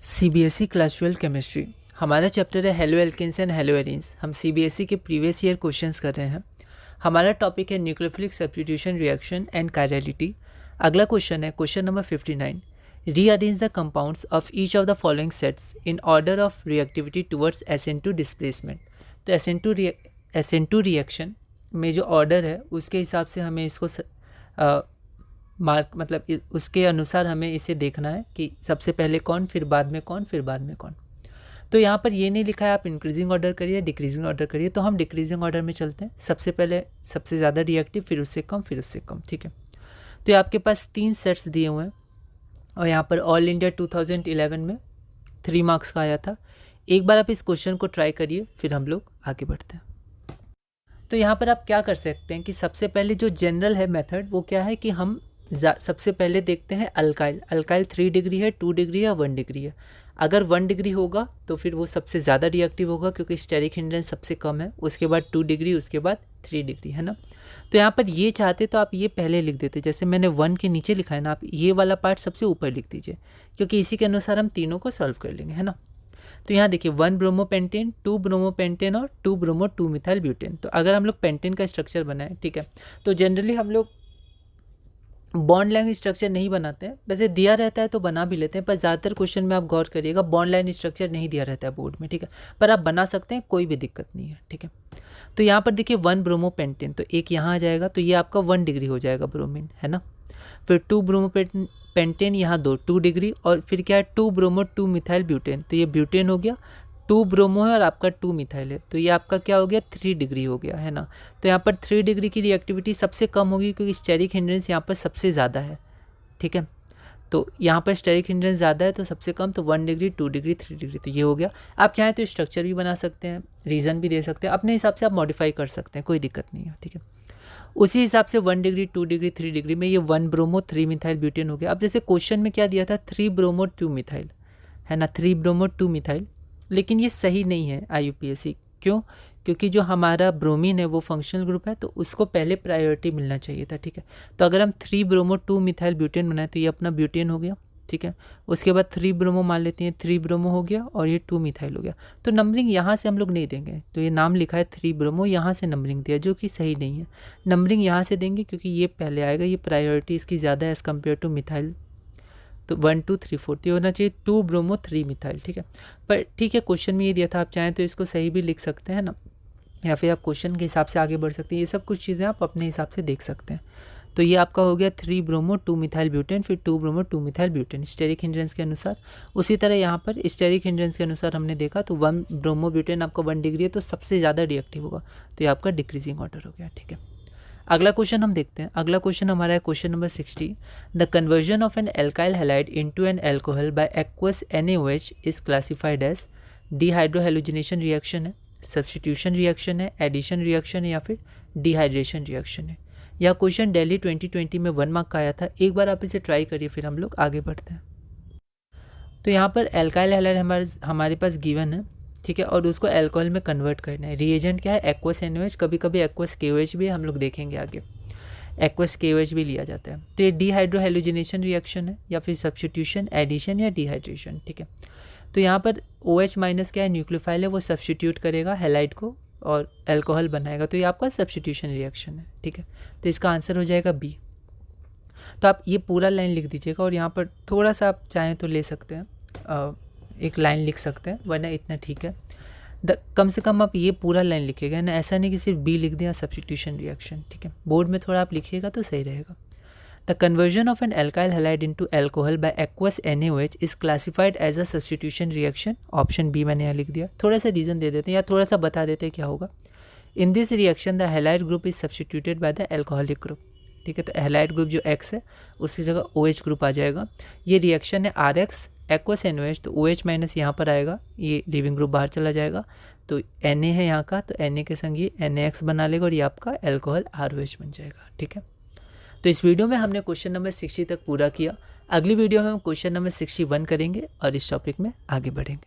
CBSE class 12 chemistry हमारा chapter है haloalkanes and haloarenes. हम सीबीएसई के प्रीवियस ईयर क्वेश्चंस कर रहे हैं। हमारा टॉपिक है nucleophilic substitution reaction and chirality. अगला क्वेश्चन है question number 59। Rearrange the compounds of each of the following sets in order of reactivity towards SN2 displacement. तो SN2 रिएक्शन में जो ऑर्डर है उसके हिसाब से हमें इसको मार्क मतलब उसके अनुसार हमें इसे देखना है कि सबसे पहले कौन, फिर बाद में कौन, फिर बाद में कौन। तो यहाँ पर ये नहीं लिखा है आप इंक्रीजिंग ऑर्डर करिए डिक्रीजिंग ऑर्डर करिए, तो हम डिक्रीजिंग ऑर्डर में चलते हैं। सबसे पहले सबसे ज़्यादा रिएक्टिव, फिर उससे कम, फिर उससे कम। ठीक है, तो ये आपके पास 3 सेट्स दिए हुए हैं और यहाँ पर ऑल इंडिया 2011 में 3 मार्क्स का आया था। एक बार आप इस क्वेश्चन को ट्राई करिए, फिर हम लोग आगे बढ़ते हैं। तो यहाँ पर आप क्या कर सकते हैं कि सबसे पहले जो जनरल है मेथड वो क्या है कि हम सबसे पहले देखते हैं अल्काइल 3 डिग्री है, 2 डिग्री है, 1 डिग्री है। अगर 1 डिग्री होगा तो फिर वो सबसे ज़्यादा रिएक्टिव होगा क्योंकि स्टेरिक हिंड्रेंस सबसे कम है। उसके बाद 2 डिग्री, उसके बाद 3 डिग्री, है ना। तो यहाँ पर ये चाहते तो आप ये पहले लिख देते, जैसे मैंने 1 के नीचे लिखा है ना, आप ये वाला पार्ट सबसे ऊपर लिख दीजिए क्योंकि इसी के अनुसार हम तीनों को सॉल्व कर लेंगे, है ना। तो यहाँ देखिए 1 ब्रोमोपेंटेन, 2 ब्रोमोपेंटेन और 2 ब्रोमो 2 मिथाइल ब्यूटेन। तो अगर हम लोग पेंटेन का स्ट्रक्चर बनाए, ठीक है, तो जनरली हम लोग बॉन्ड लाइन स्ट्रक्चर नहीं बनाते हैं। वैसे दिया रहता है तो बना भी लेते हैं, पर ज़्यादातर क्वेश्चन में आप गौर करिएगा बॉन्ड लाइन स्ट्रक्चर नहीं दिया रहता है बोर्ड में, ठीक है, पर आप बना सकते हैं, कोई भी दिक्कत नहीं है। ठीक है, तो यहाँ पर देखिए 1 ब्रोमोपेंटेन, तो एक यहाँ आ जाएगा, तो ये आपका 1 डिग्री हो जाएगा ब्रोमीन, है ना। फिर 2 ब्रोमोपेंटेन, यहाँ 2 डिग्री, और फिर क्या है 2 ब्रोमो 2 मिथाइल ब्यूटेन, तो ये ब्यूटेन हो गया। 2 ब्रोमो है और आपका 2 मिथाइल है, तो ये आपका क्या हो गया 3 डिग्री हो गया, है ना। तो यहाँ पर 3 डिग्री की रिएक्टिविटी सबसे कम होगी क्योंकि स्टेरिक हिंड्रेंस यहाँ पर सबसे ज़्यादा है। ठीक है, तो यहाँ पर स्टेरिक हिंड्रेंस ज़्यादा है तो सबसे कम, तो 1 डिग्री, 2 डिग्री, 3 डिग्री, तो ये हो गया। आप चाहें तो स्ट्रक्चर भी बना सकते हैं, रीज़न भी दे सकते हैं, अपने हिसाब से आप मॉडिफाई कर सकते हैं, कोई दिक्कत नहीं है। ठीक है, उसी हिसाब से 1 डिग्री, 2 डिग्री, 3 डिग्री में ये 1 ब्रोमो 3 मिथाइल ब्यूटेन हो गया। अब जैसे क्वेश्चन में क्या दिया था 3 ब्रोमो 2 मिथाइल, है ना, 3 ब्रोमो 2 मिथाइल, लेकिन ये सही नहीं है IUPAC। क्यों? क्योंकि जो हमारा ब्रोमीन है वो फंक्शनल ग्रुप है, तो उसको पहले प्रायोरिटी मिलना चाहिए था। ठीक है, तो अगर हम 3 ब्रोमो 2 मिथाइल ब्यूटेन बनाए तो ये अपना ब्यूटेन हो गया। ठीक है, उसके बाद 3 ब्रोमो मान लेते हैं, 3 ब्रोमो हो गया और ये 2 मिथाइल हो गया। तो नंबरिंग यहाँ से हम लोग नहीं देंगे, तो ये नाम लिखा है 3 ब्रोमो, यहाँ से नंबरिंग दिया जो कि सही नहीं है। नंबरिंग यहाँ से देंगे क्योंकि ये पहले आएगा, ये प्रायोरिटी इसकी ज़्यादा है एज़ कम्पेयर टू मिथाइल। तो 1 2 3 4 ये होना चाहिए 2 ब्रोमो 3 मिथाइल। ठीक है, पर ठीक है क्वेश्चन में ये दिया था, आप चाहें तो इसको सही भी लिख सकते हैं ना, या फिर आप क्वेश्चन के हिसाब से आगे बढ़ सकते हैं। ये सब कुछ चीज़ें आप अपने हिसाब से देख सकते हैं। तो ये आपका हो गया 3 ब्रोमो 2 मिथाइल ब्यूटेन, फिर 2 bromo 2 methyl butane steric hindrance के अनुसार। उसी तरह यहाँ पर स्टेरिक हिंड्रेंस के अनुसार हमने देखा तो 1 ब्रोमो ब्यूटेन आपका 1 डिग्री है, तो सबसे ज़्यादा रिएक्टिव होगा, तो ये आपका डिक्रीजिंग ऑर्डर हो गया। ठीक है, अगला क्वेश्चन हम देखते हैं। अगला क्वेश्चन हमारा है question number 60। The conversion of an alkyl halide into an alcohol by aqueous NaOH is classified as dehydrohalogenation reaction है, सब्स्टिट्यूशन रिएक्शन है, एडिशन रिएक्शन है, या फिर डिहाइड्रेशन रिएक्शन है। यह क्वेश्चन दिल्ली 2020 में 1 मार्क का आया था। एक बार आप इसे ट्राई करिए, फिर हम लोग आगे बढ़ते हैं। तो यहाँ पर एल्काइल हैलाइड हमारे पास गिवन है, ठीक है, और उसको अल्कोहल में कन्वर्ट करना है। रिएजेंट क्या है एक्वस NaOH, कभी कभी एक्वस KOH भी हम लोग देखेंगे आगे, एक्वस KOH भी लिया जाता है। तो ये डिहाइड्रोहेलोजिनेशन रिएक्शन है, या फिर सब्स्टिट्यूशन, एडिशन या डिहाइड्रेशन। ठीक है, तो यहाँ पर OH माइनस क्या है न्यूक्लियोफाइल है, वो सब्स्टिट्यूट करेगा हैलाइड को और अल्कोहल बनाएगा, तो ये आपका सब्स्टिट्यूशन रिएक्शन है। ठीक है, तो इसका आंसर हो जाएगा B। तो आप ये पूरा लाइन लिख दीजिएगा और यहाँ पर थोड़ा सा आप चाहें तो ले सकते हैं, एक लाइन लिख सकते हैं, वरना इतना ठीक है। कम से कम आप ये पूरा लाइन लिखिएगा ना, ऐसा नहीं कि सिर्फ B लिख दें सब्स्टिट्यूशन रिएक्शन। ठीक है, बोर्ड में थोड़ा आप लिखिएगा तो सही रहेगा। The conversion of an alkyl halide into alcohol by aqueous NaOH is classified as a substitution reaction. Option B मैंने यहाँ लिख दिया। थोड़ा सा रीजन दे देते हैं या थोड़ा सा बता देते हैं क्या होगा। In this reaction the halide group is substituted by the alcoholic group. ठीक है, तो हैलाइड ग्रुप जो X है उसकी जगह OH ग्रुप आ जाएगा। ये रिएक्शन है RX एक्वस NaOH, तो OH माइनस यहाँ पर आएगा, ये लिविंग ग्रुप बाहर चला जाएगा, तो Na है यहाँ का, तो Na के संग ये NaX बना लेगा और ये आपका अल्कोहल ROH बन जाएगा। ठीक है, तो इस वीडियो में हमने क्वेश्चन नंबर 60 तक पूरा किया। अगली वीडियो में हम क्वेश्चन नंबर 61 करेंगे और इस टॉपिक में आगे बढ़ेंगे।